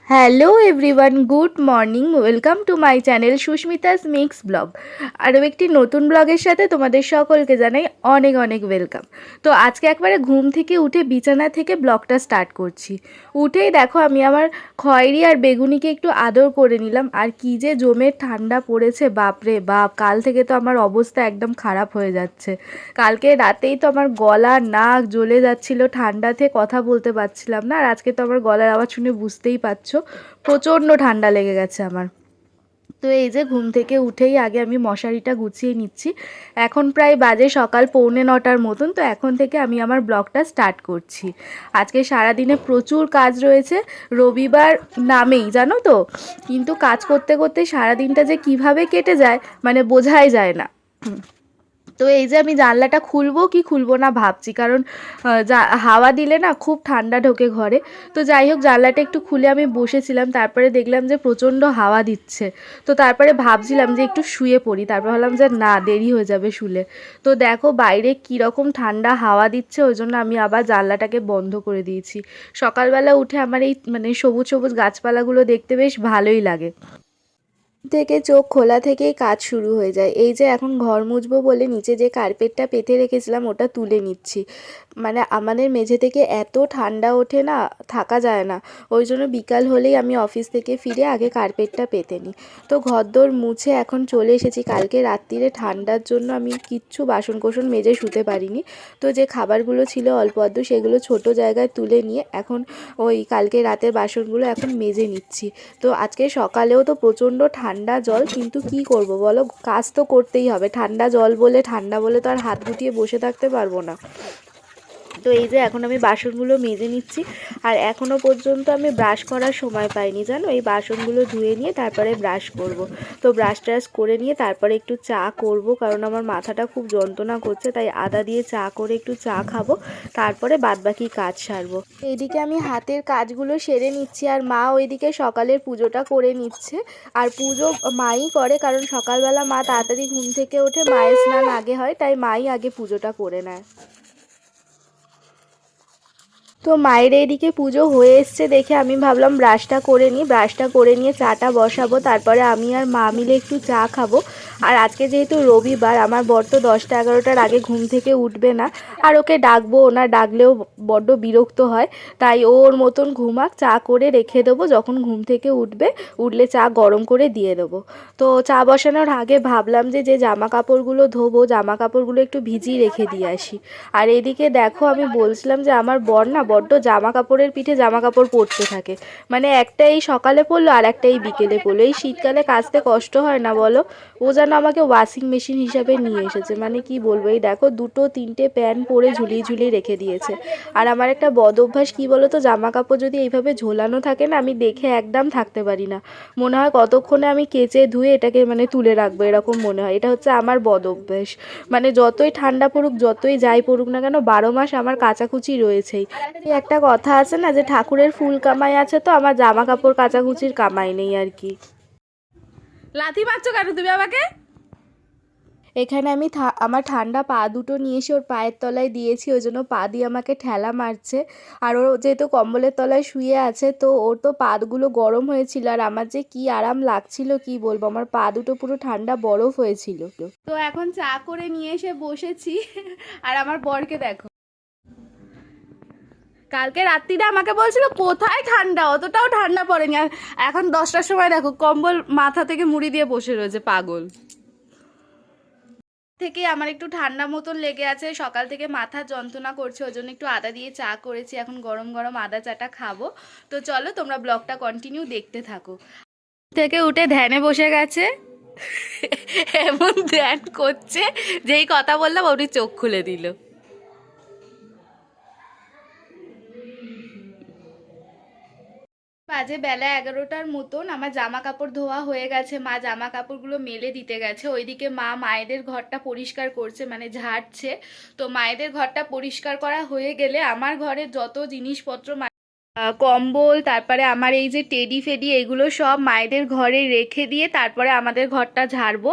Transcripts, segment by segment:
Hello everyone, good morning. Welcome to my channel Susmita's mix blog. আরও একটি নতুন ব্লগের সাথে তোমাদের সকলকে জানাই অনেক অনেক ওয়েলকাম। তো আজকে একবারে ঘুম থেকে উঠে বিছানা থেকে ব্লগটা স্টার্ট করছি। উঠেই দেখো আমি আমার খয়েরি আর বেগুনিকে একটু আদর করে নিলাম। আর কি যে জমের ঠান্ডা পড়েছে, বাপরে বাপ! কাল থেকে তো আমার অবস্থা একদম খারাপ হয়ে যাচ্ছে। কালকে রাতেই তো আমার গলা নাক জ্বলে যাচ্ছিল, ঠান্ডাতে কথা বলতে পারছিলাম না। আর আজকে তো আমার গলার আওয়াজ শুনে বুঝতেই পারছো প্রচণ্ড ঠান্ডা লেগে গেছে আমার। তো এই যে ঘুম থেকে উঠেই আগে আমি মশারিটা গুছিয়ে নিচ্ছি। এখন প্রায় বাজে সকাল 8:45 মতন। তো এখন থেকে আমি আমার ব্লগটা স্টার্ট করছি। আজকে সারাদিনে প্রচুর কাজ রয়েছে। রবিবার নামেই জানো তো, কিন্তু কাজ করতে করতে সারাদিনটা যে কিভাবে কেটে যায় মানে বোঝাই যায় না। তো এই যে আমি জানলাটা খুলবো কি খুলবো না ভাবছি, কারণ হাওয়া দিলে না খুব ঠান্ডা ঢোকে ঘরে। তো যাই হোক, জানলাটা একটু খুলে আমি বসেছিলাম, তারপরে দেখলাম যে প্রচণ্ড হাওয়া দিচ্ছে। তো তারপরে ভাবছিলাম যে একটু শুয়ে পড়ি, তারপর ভাবলাম যে না, দেরি হয়ে যাবে শুলে। তো দেখো বাইরে কীরকম ঠান্ডা হাওয়া দিচ্ছে, ওই জন্য আমি আবার জানলাটাকে বন্ধ করে দিয়েছি। সকালবেলা উঠে আমার এই মানে সবুজ সবুজ গাছপালাগুলো দেখতে বেশ ভালোই লাগে। থেকে চোখ খোলা থেকেই কাজ শুরু হয়ে যায়। এই যে এখন ঘর মুছবো বলে নিচে যে কার্পেটটা পেতে রেখেছিলাম ওটা তুলে নিচ্ছি। মানে আমাদের মেঝে থেকে এত ঠান্ডা ওঠে না, থাকা যায় না। ওই জন্য বিকাল হলেই আমি অফিস থেকে ফিরে আগে কার্পেটটা পেতে নিই। তো ঘরদোর মুছে এখন চলে এসেছি। কালকে রাত্রিরে ঠান্ডার জন্য আমি কিচ্ছু বাসন কোসন মেজে শুতে পারিনি। তো যে খাবারগুলো ছিল অল্প আধটু সেগুলো ছোট জায়গায় তুলে নিয়ে এখন ওই কালকে রাতের বাসনগুলো এখন মেজে নিচ্ছি। তো আজকে সকালেও তো প্রচণ্ড ঠান্ডা জল, কিন্তু কি করব বলো, কাজ তো করতেই হবে। ঠান্ডা জল বলে ঠান্ডা বলে তো আর হাত গুটিয়ে বসে থাকতে পারবো না। তো এই যে এখন আমি বাসনগুলো মেজে নিচ্ছি। আর এখনও পর্যন্ত আমি ব্রাশ করার সময় পাইনি জানো। এই বাসনগুলো ধুয়ে নিয়ে তারপরে ব্রাশ করব। তো ব্রাশ ট্রাশ করে নিয়ে তারপরে একটু চা করব, কারণ আমার মাথাটা খুব যন্ত্রণা করছে। তাই আদা দিয়ে চা করে একটু চা খাবো, তারপরে বাদবাকি কাজ সারবো। এইদিকে আমি হাতের কাজগুলো সেরে নিচ্ছি, আর মা ওইদিকে সকালের পুজোটা করে নিচ্ছে। আর পুজো মাই করে, কারণ সকালবেলা মা তাড়াতাড়ি ঘুম থেকে ওঠে, মায়ের স্নান আগে হয়, তাই মাই আগে পুজোটা করে নেয়। তো মায়ের এইদিকে পুজো হয়ে এসছে দেখে আমি ভাবলাম ব্রাশটা করে নিই। ব্রাশটা করে নিয়ে চাটা বসাবো, তারপরে আমি আর মা মিলে একটু চা খাবো। আর আজকে যেহেতু রবিবার, আমার বর তো 10টা-11টার আগে ঘুম থেকে উঠবে না। আর ওকে ডাকবো, ওনা ডাকলেও বড্ড বিরক্ত হয়। তাই ওর মতন ঘুমাক, চা করে রেখে দেবো। যখন ঘুম থেকে উঠবে, উঠলে চা গরম করে দিয়ে দেবো। তো চা বসানোর আগে ভাবলাম যে যে জামা কাপড়গুলো ধোবো, জামা কাপড়গুলো একটু ভিজিয়ে রেখে দিয়ে আসি। আর এদিকে দেখো আমি বলছিলাম যে আমার বর না বড্ড জামা কাপড়ের পিঠে জামা কাপড় পরতে থাকে। মানে একটা এই সকালে পরলো আর একটা এই বিকেলে পরলো। এই শীতকালে কাচতে কষ্ট হয় না বলো? ও যেন আমাকে ওয়াশিং মেশিন হিসাবে নিয়ে এসেছে। মানে কি বলবো, এই দেখো 2-3টে প্যান্ট পরে ঝুলিয়ে ঝুলিয়ে রেখে দিয়েছে। আর আমার একটা বদ অভ্যাস কি বলো তো, জামা কাপড় যদি এইভাবে ঝোলানো থাকে না, আমি দেখে একদম থাকতে পারি না। মনে হয় কতক্ষণে আমি কেচে ধুয়ে এটাকে মানে তুলে রাখবো, এরকম মনে হয়। এটা হচ্ছে আমার বদ অভ্যাস। মানে যতই ঠান্ডা পড়ুক, যতই যাই পড়ুক না কেন, 12 মাস আমার কাচাকুচি রয়েছেই। এই একটা কথা আছে না যে ঠাকুরের ফুল কামাই আছে, তো আমার জামা কাপড় কাচাকুচির কামাই নেই আর কি। লাথি মারছো কেন তুমি আমাকে? এখানে আমি আমার ঠান্ডা পা দুটো নিয়ে এসে ওর পায়ের তলায় দিয়েছি, ওই জন্য পা দিয়ে আমাকে ঠেলা মারছে। আর ওর যেহেতু কম্বলের তলায় শুয়ে আছে, তো ওর তো পাগুলো গরম হয়েছিল। আর আমার যে কি আরাম লাগছিল কি বলবো, আমার পা দুটো পুরো ঠান্ডা বরফ হয়েছিল। তো এখন চা করে নিয়ে এসে বসেছি। আর আমার বরকে দেখো, কালকে রাত্রিটা আমাকে বলছিল কোথায় ঠান্ডা, অতটাও ঠান্ডা পড়েনি। আর এখন 10টার সময় দেখো কম্বল মাথা থেকে মুড়ি দিয়ে বসে রয়েছে পাগল। থেকে আমার একটু ঠান্ডা মতন লেগে আছে, সকাল থেকে মাথা যন্ত্রণা করছে, ওই জন্য একটু আদা দিয়ে চা করেছি। এখন গরম গরম আদা চাটা খাবো। তো চলো তোমরা ব্লগটা কন্টিনিউ দেখতে থাকো। থেকে উঠে ধ্যানে বসে গেছে। এমন ধ্যান করছে, যেই কথা বললাম ওটি চোখ খুলে দিল। বাজে বেলা 11টার মতন। আমার জামা কাপড় ধোয়া হয়ে গেছে, মা জামা কাপড়গুলো মেলে দিতে গেছে। ওইদিকে মা মায়েদের ঘরটা পরিষ্কার করছে, মানে ঝাড়ছে। তো মায়েদের ঘরটা পরিষ্কার করা হয়ে গেলে আমার ঘরের যত জিনিসপত্র, কম্বল, তারপরে আমার এই যে টেডি ফেডি, এগুলো সব মায়েদের ঘরে রেখে দিয়ে তারপরে আমাদের ঘরটা ঝাড়বো।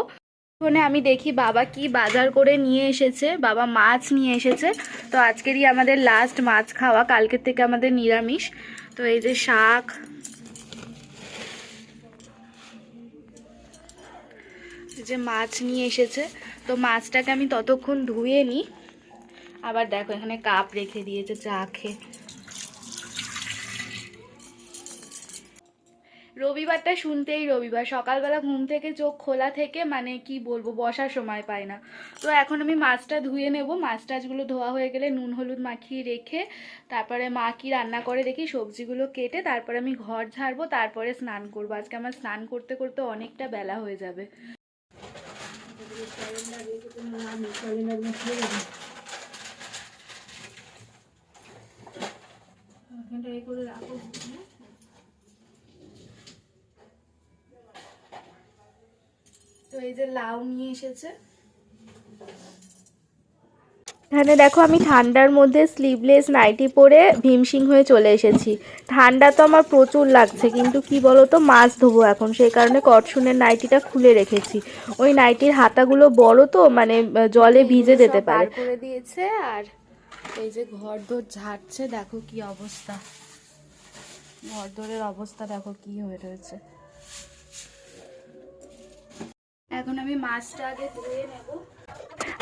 ওখানে আমি দেখি বাবা কি বাজার করে নিয়ে এসেছে। বাবা মাছ নিয়ে এসেছে। তো আজকেরই আমাদের লাস্ট মাছ খাওয়া, কালকের থেকে আমাদের নিরামিষ। তো এই যে শাক, যে মাছ নিয়ে এসেছে, তো মাছটাকে আমি ততক্ষণ ধুয়ে নিই। আবার দেখো এখানে কাপ রেখে দিয়েছে চা খেয়ে। রবিবারটা শুনতেই রবিবার, সকালবেলা ঘুম থেকে চোখ খোলা থেকে মানে কি বলবো, বসার সময় পাই না। তো এখন আমি মাছটা ধুয়ে নেব। মাছ টাছগুলো ধোয়া হয়ে গেলে নুন হলুদ মাখিয়ে রেখে তারপরে মা কি রান্না করে দেখি, সবজিগুলো কেটে তারপরে আমি ঘর ঝাড়বো, তারপরে স্নান করবো। আজকে আমার স্নান করতে করতে অনেকটা বেলা হয়ে যাবে। তো এই যে লাউ নিয়ে এসেছে। এখানে দেখো আমি ঠান্ডার মধ্যে স্লিভলেস নাইটি পরে ভীমসিং হয়ে চলে এসেছি। ঠান্ডা তো আমার প্রচুর লাগছে, কিন্তু কি বলো তো, মাছ ধোবো এখন, সেই কারণে কটসুনের নাইটিটা খুলে রেখেছি। ওই নাইটির হাতাগুলো বড় তো, মানে জলে ভিজে যেতে পারে। করে দিয়েছে। আর এই যে ঘর দোর ঝাড়ছে, দেখো কি অবস্থা, ঘর দোরের অবস্থা দেখো কি হয়ে রয়েছে। এখন আমি মাছটা আগে ধুয়ে নেব।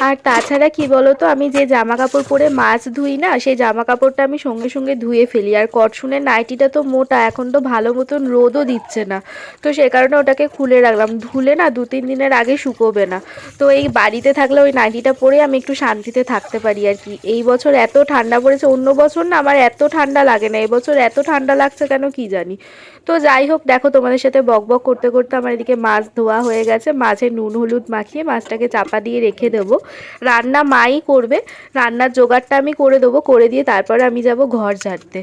আর তাছাড়া কি বলতো, আমি যে জামা কাপড় পরে মাছ ধুই না, সেই জামা কাপড়টা আমি সঙ্গে সঙ্গে ধুয়ে ফেলি। আর কটসুনের নাইটিটা তো মোটা, এখন তো ভালো মতন রোদও দিচ্ছে না, তো সে কারণে ওটাকে খুলে রাখলাম। ধুলে না 2-3 দিনের আগে শুকোবে না। তো এই বাড়িতে থাকলে ওই নাইটিটা পরে আমি একটু শান্তিতে থাকতে পারি আর কি। এই বছর এত ঠান্ডা পড়েছে, অন্য বছর না আমার এত ঠান্ডা লাগে না, এবছর এত ঠান্ডা লাগছে কেন কি জানি। তো যাই হোক, দেখো তোমাদের সাথে বক বক করতে করতে আমার এদিকে মাছ ধোয়া হয়ে গেছে। মাছে নুন হলুদ মাখিয়ে মাছটাকে চাপা দিয়ে রেখে দেবো। রান্না মাই করবে, রান্নার জোগাড়টা আমি করে দেবো, করে দিয়ে তারপরে আমি যাব ঘর ঝাড়তে।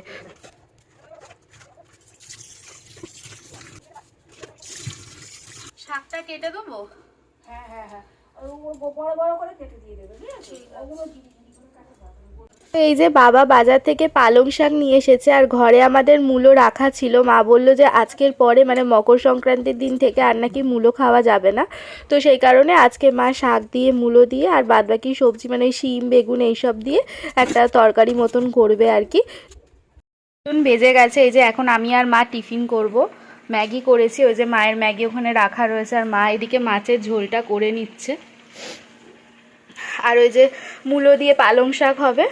শাকটা কেটে দেবো? হ্যাঁ হ্যাঁ হ্যাঁ, বড় বড় করে কেটে দিয়ে দেবে, ঠিক আছে? ওগুলো এই যে বাবা বাজার থেকে পালং শাক নিয়ে এসেছে, আর ঘরে আমাদের মূলো রাখা ছিল। মা বলল যে আজকের পরে মানে মকর সংক্রান্তির দিন থেকে আর নাকি মূলো খাওয়া যাবে না, তো সেই কারণে আজকে মা শাক দিয়ে মূলো দিয়ে আর বাদবাকি সবজি মানে শিম বেগুন এইসব দিয়ে একটা তরকারি মতন করবে আর কি। বেজে গেছে, এই যে এখন আমি আর মা টিফিন করব। ম্যাগি করেছি, ওই যে মায়ের ম্যাগি ওখানে রাখা রয়েছে, আর মা এদিকে মাছের ঝোলটা করে নিচ্ছে। আর ওই যে মূলো দিয়ে পালং শাক হবে।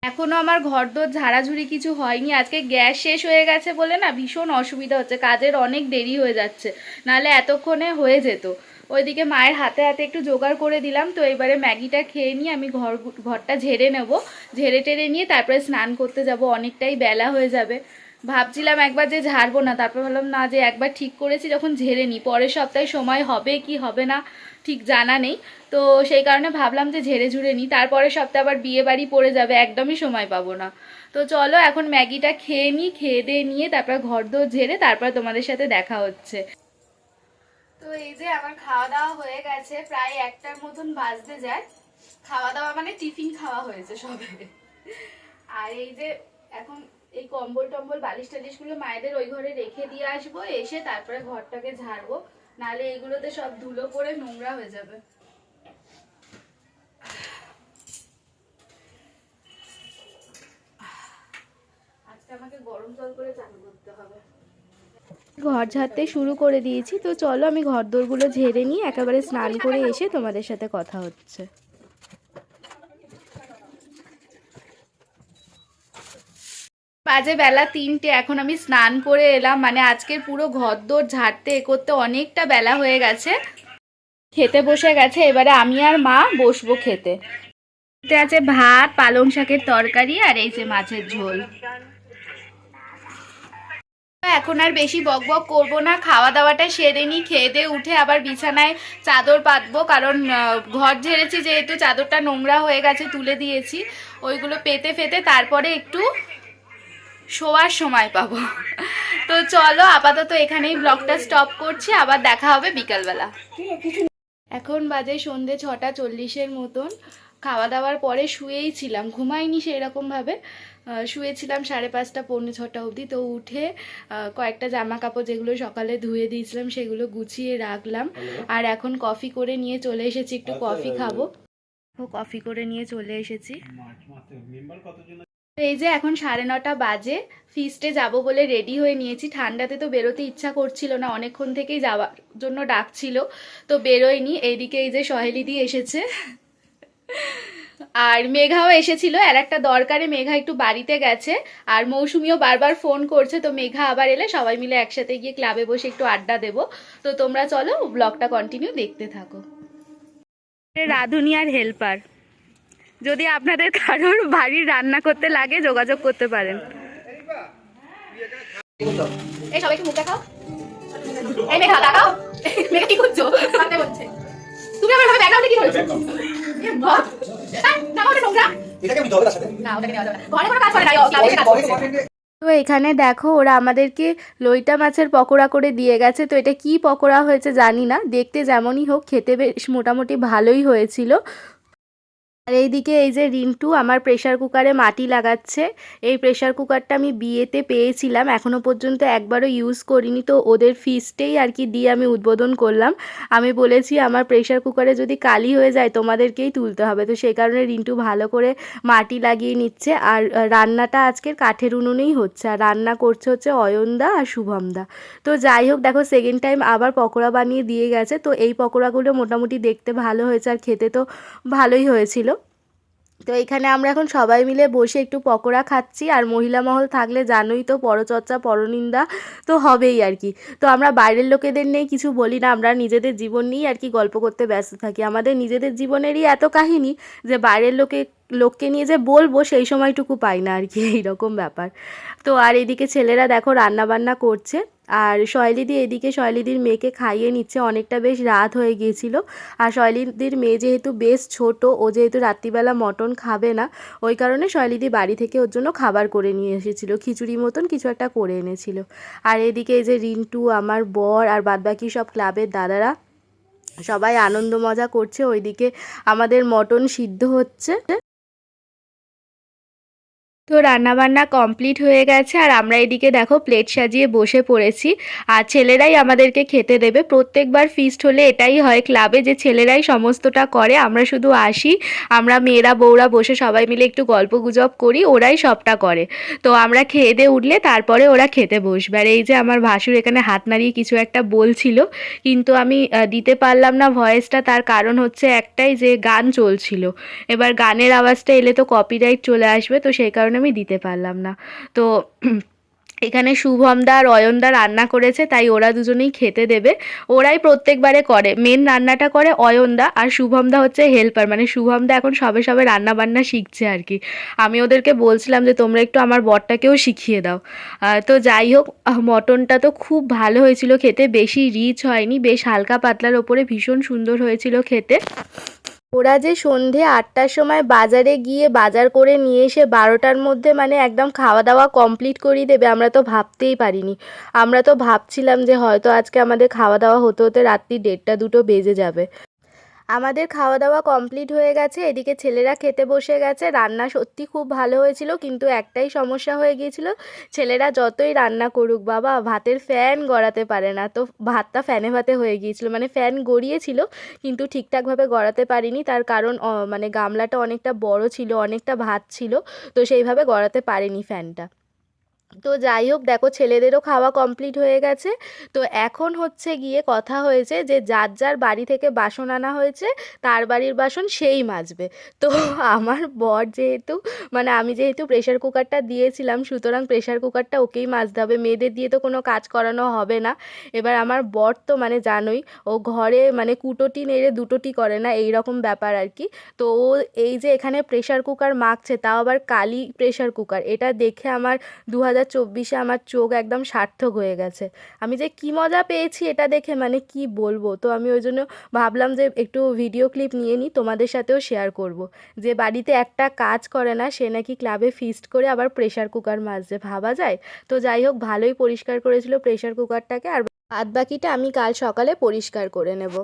এখনো আমার ঘরদোর ঝাড়াঝুড়ি কিছু হয়নি। আজকে গ্যাস শেষ হয়ে গেছে বলে না ভীষণ অসুবিধা হচ্ছে, কাজের অনেক দেরি হয়ে যাচ্ছে, নাহলে এতক্ষণে হয়ে যেত। ওইদিকে মায়ের হাতে হাতে একটু জোগাড় করে দিলাম। তো এবারে ম্যাগিটা খেয়ে নিয়ে আমি ঘরটা ঝেড়ে নেব। ঝেড়ে টেড়ে নিয়ে তারপরে স্নান করতে যাব, অনেকটাই বেলা হয়ে যাবে। ভাবছিলাম একবার যে ঝাড়বো না, তারপর ভাবলাম না, যে একবার ঠিক করেছি যখন ঝেড়ে নিই, পরের সপ্তাহে সময় হবে কি হবে না ঠিক জানা নেই। তো সেই কারণে ভাবলাম যে ঝেড়ে ঝুড়ে নিই, তারপরের সপ্তাহে আবার বিয়ে বাড়ি পড়ে যাবে, একদমই সময় পাবো না। তো চলো এখন ম্যাগিটা খেয়ে নিই, খেয়ে দিয়ে নিয়ে তারপর ঘরদোর ঝেড়ে তারপর তোমাদের সাথে দেখা হচ্ছে। তো এই যে আমার খাওয়া দাওয়া হয়ে গেছে, প্রায় 1টার মতন বাজতে যায়। খাওয়া দাওয়া মানে টিফিন খাওয়া হয়েছে সবে। আর এই যে এখন এই কম্বল টম্বল বালিশ টালিশগুলো মায়েদের ওই ঘরে রেখে দিয়ে আসবো, এসে তারপরে ঘরটাকে ঝাড়বো, নাহলে এগুলোতে সব ধুলো পড়ে নোংরা হয়ে যাবে। আজকে আমাকে গরম জল করে চান করতে হবে। ঘর ঝাড়তে শুরু করে দিয়েছি, তো চলো আমি ঘরদোরগুলো ঝেড়ে নিয়ে একেবারে স্নান করে এসে তোমাদের সাথে কথা হচ্ছে। বাজে বেলা 3টে, এখন আমি স্নান করে এলাম, মানে আজকের পুরো ঘরদোর ঝাড়তে এ করতে অনেকটা বেলা হয়ে গেছে। খেতে বসে গেছে, এবারে আমি আর মা বসবো খেতে। খেতে আছে ভাত, পালং শাকের তরকারি, আর এই যে মাছের ঝোল। এখন আর বেশি বক বক করবো না, খাওয়া দাওয়াটা সেরে নিই, খেয়ে দিয়ে উঠে আবার বিছানায় চাদর পাতবো, কারণ ঘর ঝেড়েছি যেহেতু চাদরটা নোংরা হয়ে গেছে, তুলে দিয়েছি। ওইগুলো পেতে ফেতে তারপরে একটু শোয়ার সময় পাবো। তো চলো আপাতত এখানেই ব্লগটা স্টপ করছি, আবার দেখা হবে বিকালবেলা। এখন বাজে সন্ধে 6:40 মতন। খাওয়া দাওয়ার পরে শুয়েই ছিলাম, ঘুমাইনি সেরকমভাবে, শুয়েছিলাম 5:30 পৌনে 6টা অবধি। তো উঠে কয়েকটা জামা কাপড় যেগুলো সকালে ধুয়ে দিয়েছিলাম সেগুলো গুছিয়ে রাখলাম। আর এখন কফি করে নিয়ে চলে এসেছি, একটু কফি খাবো। কফি করে নিয়ে চলে এসেছি। তো এই যে এখন 9:30 বাজে, ফিস্টে যাব বলে রেডি হয়ে নিয়েছি। ঠান্ডাতে তো বেরোতে ইচ্ছা করছিল না, অনেকক্ষণ থেকেই যাওয়ার জন্য ডাকছিল, তো বেরোয়নি। এইদিকে এই যে সহেলিদি এসেছে আর মেঘাও এসেছিল, আর একটা দরকারে মেঘা একটু বাড়িতে গেছে, আর মৌসুমিও বারবার ফোন করছে। তো মেঘা আবার এলে সবাই মিলে একসাথে গিয়ে ক্লাবে বসে একটু আড্ডা দেবো। তো তোমরা চলো ব্লগটা কন্টিনিউ দেখতে থাকো। রাঁধুনি আর হেল্পার, যদি আপনাদের কারোর বাড়ির রান্না করতে লাগে যোগাযোগ করতে পারেন। এই সবাইকে মুখ দেখাও। এই মেঘা দেখাও, মেঘা কি করছো? সামনে বলছে তুমি আমার ভাবে ব্যাকগ্রাউন্ডে কি করছো? এ বাহ, না ওটা নোংরা, এটাকে আমি ধরে রাখতে না, ওটাকে নেওয়া যাবে না, ঘরে কোনো কাজ করে না, ক্লাবে কাজ করছে। তো এখানে দেখো ওরা আমাদেরকে লইটা মাছের পকোড়া করে দিয়ে গেছে। তো এটা কি পকোড়া হয়েছে জানি না, দেখতে যেমনই হোক খেতে বেশ মোটামুটি ভালোই হয়েছিল। আর এইদিকে এই যে রিন্টু আমার প্রেসার কুকারে মাটি লাগাচ্ছে। এই প্রেসার কুকারটা আমি বিয়েতে পেয়েছিলাম, এখনও পর্যন্ত একবারও ইউজ করিনি। তো ওদের ফিস্টেই আর কি দিয়ে আমি উদ্বোধন করলাম। আমি বলেছি আমার প্রেসার কুকারে যদি কালি হয়ে যায় তোমাদেরকেই তুলতে হবে। তো সেই কারণে রিন্টু ভালো করে মাটি লাগিয়ে নিচ্ছে। আর রান্নাটা আজকের কাঠের উনুনেই হচ্ছে, আর রান্না করছে হচ্ছে অয়নদা আর শুভমদা। তো যাই হোক, দেখো সেকেন্ড টাইম আবার পকোড়া বানিয়ে দিয়ে গেছে। তো এই পকোড়াগুলো মোটামুটি দেখতে ভালো হয়েছে, আর খেতে তো ভালোই হয়েছিল। তো এখানে আমরা এখন সবাই মিলে বসে একটু পকোড়া খাচ্ছি। আর মহিলা মহল থাকলে জানোই তো, পরচর্চা পরনিন্দা তো হবেই আর কি। তো আমরা বাইরের লোকেদের নিয়ে কিছু বলি না, আমরা নিজেদের জীবন নিয়েই আর কি গল্প করতে ব্যস্ত থাকি। আমাদের নিজেদের জীবনেরই এত কাহিনী যে বাইরের লোককে নিয়ে যে বলবো সেই সময়টুকু পাই না আর কি, এইরকম ব্যাপার। তো আর এদিকে ছেলেরা দেখো রান্না বান্না করছে, আর শৈলীদি এদিকে শৈলীদির মেয়েকে খাইয়ে নিচ্ছে। অনেকটা বেশ রাত হয়ে গিয়েছিল। আর শৈলীদির মেয়ে যেহেতু বেশ ছোট, ও যেহেতু রাত্রিবেলা মটন খাবে না, ওই কারণে শৈলীদি বাড়ি থেকে ওর জন্য খাবার করে নিয়ে এসেছিল, খিচুড়ি মতন কিছু একটা করে এনেছিল। আর এদিকে এই যে রিন্টু, আমার বর আর বাদবাকি সব ক্লাবের দাদারা সবাই আনন্দ মজা করছে। ওইদিকে আমাদের মটন সিদ্ধ হচ্ছে। তো রান্নাবান্না কমপ্লিট হয়ে গেছে, আর আমরা এদিকে দেখো প্লেট সাজিয়ে বসে পড়েছি। আর ছেলেরাই আমাদেরকে খেতে দেবে। প্রত্যেকবার ফিস্ট হলে এটাই হয় ক্লাবে, যে ছেলেরাই সমস্তটা করে, আমরা শুধু আসি, আমরা মেয়েরা বউরা বসে সবাই মিলে একটু গল্প গুজব করি, ওরাই সবটা করে। তো আমরা খেয়ে দিয়ে উঠলে তারপরে ওরা খেতে বসবে। আর এই যে আমার ভাসুর এখানে হাত নাড়িয়ে কিছু একটা বলছিল, কিন্তু আমি দিতে পারলাম না ভয়েসটা। তার কারণ হচ্ছে একটাই, যে গান চলছিল, এবার গানের আওয়াজটা এলে তো কপিরাইট চলে আসবে, তো সেই কারণে আমি দিতে পারলাম না। তো এখানে শুভমদা আর অয়নদা রান্না করেছে, তাই ওরা দুজনেই খেতে দেবে। ওরাই প্রত্যেকবারে করে, মেন রান্নাটা করে অয়নদা, আর শুভমদা হচ্ছে হেল্পার। মানে শুভমদা এখন সবে সবে রান্না বান্না শিখছে আর কি। আমি ওদেরকে বলছিলাম যে তোমরা একটু আমার বরটাকেও শিখিয়ে দাও। তো যাই হোক, মটনটা তো খুব ভালো হয়েছিল খেতে, বেশি রিচ হয়নি, বেশ হালকা পাতলার ওপরে ভীষণ সুন্দর হয়েছিল খেতে। ওরা যে সন্ধে 8টার সময় বাজারে গিয়ে বাজার করে নিয়ে এসে 12টার মধ্যে মানে একদম খাওয়া দাওয়া কমপ্লিট করিয়ে দেবে, আমরা তো ভাবতেই পারিনি। আমরা তো ভাবছিলাম যে হয়তো আজকে আমাদের খাওয়া দাওয়া হতে হতে রাত্রি 1:30-2টো বেজে যাবে। আমাদের খাওয়া দাওয়া কমপ্লিট হয়ে গেছে, এদিকে ছেলেরা খেতে বসে গেছে। রান্না সত্যি খুব ভালো হয়েছিল, কিন্তু একটাই সমস্যা হয়ে গিয়েছিল, ছেলেরা যতই রান্না করুক বাবা, ভাতের ফ্যান গড়াতে পারে না। তো ভাতটা ফ্যানে ভাতে হয়ে গিয়েছিল, মানে ফ্যান গড়িয়েছিল কিন্তু ঠিকঠাকভাবে গড়াতে পারিনি। তার কারণ মানে গামলাটা অনেকটা বড় ছিল, অনেকটা ভাত ছিল, তো সেইভাবে গড়াতে পারেনি ফ্যানটা। তো যাই হোক, দেখো ছেলেদেরও খাওয়া কমপ্লিট হয়ে গেছে। তো এখন হচ্ছে গিয়ে কথা হয়েছে যে যার যার বাড়ি থেকে বাসন আনা হয়েছে, তার বাড়ির বাসন সেই মাজবে। তো আমার বর যেহেতু, মানে আমি যেহেতু প্রেশার কুকারটা দিয়েছিলাম, সুতরাং প্রেশার কুকারটা ওকেই মাজতে হবে, মেয়েদের দিয়ে তো কোনো কাজ করানো হবে না। এবার আমার বর তো মানে জানোই, ও ঘরে মানে কুটোটি নেড়ে দুটোটি করে না, এই রকম ব্যাপার আর কি। তো ও এই যে এখানে প্রেশার কুকার মাখছে, তাও আবার কালি প্রেশার কুকার, এটা দেখে আমার 2024-এ আমার চোখ একদম সার্থক হয়ে গেছে। আমি যে কি মজা পেয়েছি এটা দেখে, মানে কি বলবো। তো আমি ওই জন্য ভাবলাম যে একটু ভিডিও ক্লিপ নিয়ে নিই, তোমাদের সাথেও শেয়ার করব। যে বাড়িতে একটা কাজ করে না, সে নাকি ক্লাবে ফিস্ট করে আবার প্রেশার কুকার মাজছে, ভাবা যায়। তো যাই হোক, ভালোই পরিষ্কার করেছিল প্রেশার কুকারটাকে, আর বাদ বাকিটা আমি কাল সকালে পরিষ্কার করে নেব।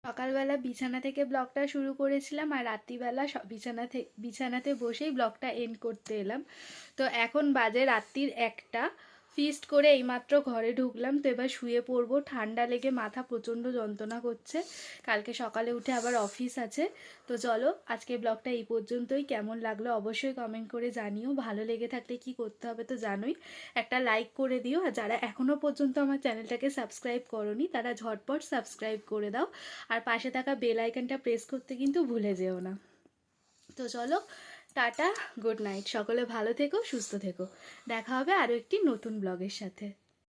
সকালবেলা বিছানা থেকে ব্লগটা শুরু করেছিলাম, আর রাত্রিবেলা বিছানাতে বসেই ব্লগটা এন্ড করতে এলাম। তো এখন বাজে রাত্রির 1টা। ফিস্ট করে এইমাত্র ঘরে ঢুকলাম, তো এবার শুয়ে পড়বো। ঠান্ডা লেগে মাথা প্রচণ্ড যন্ত্রণা করছে, কালকে সকালে উঠে আবার অফিস আছে। তো চলো আজকে ব্লগটা এই পর্যন্তই। কেমন লাগলো অবশ্যই কমেন্ট করে জানিও। ভালো লেগে থাকলে কি করতে হবে তো জানোই, একটা লাইক করে দিও। আর যারা এখনও পর্যন্ত আমার চ্যানেলটাকে সাবস্ক্রাইব করোনি তারা ঝটপট সাবস্ক্রাইব করে দাও, আর পাশে থাকা বেল আইকনটা প্রেস করতে কিন্তু ভুলে যেও না। তো চলো, টাটা, গুড নাইট, সকলে ভালো থেকো, সুস্থ থেকো। দেখা হবে আরও একটি নতুন ব্লগের সাথে।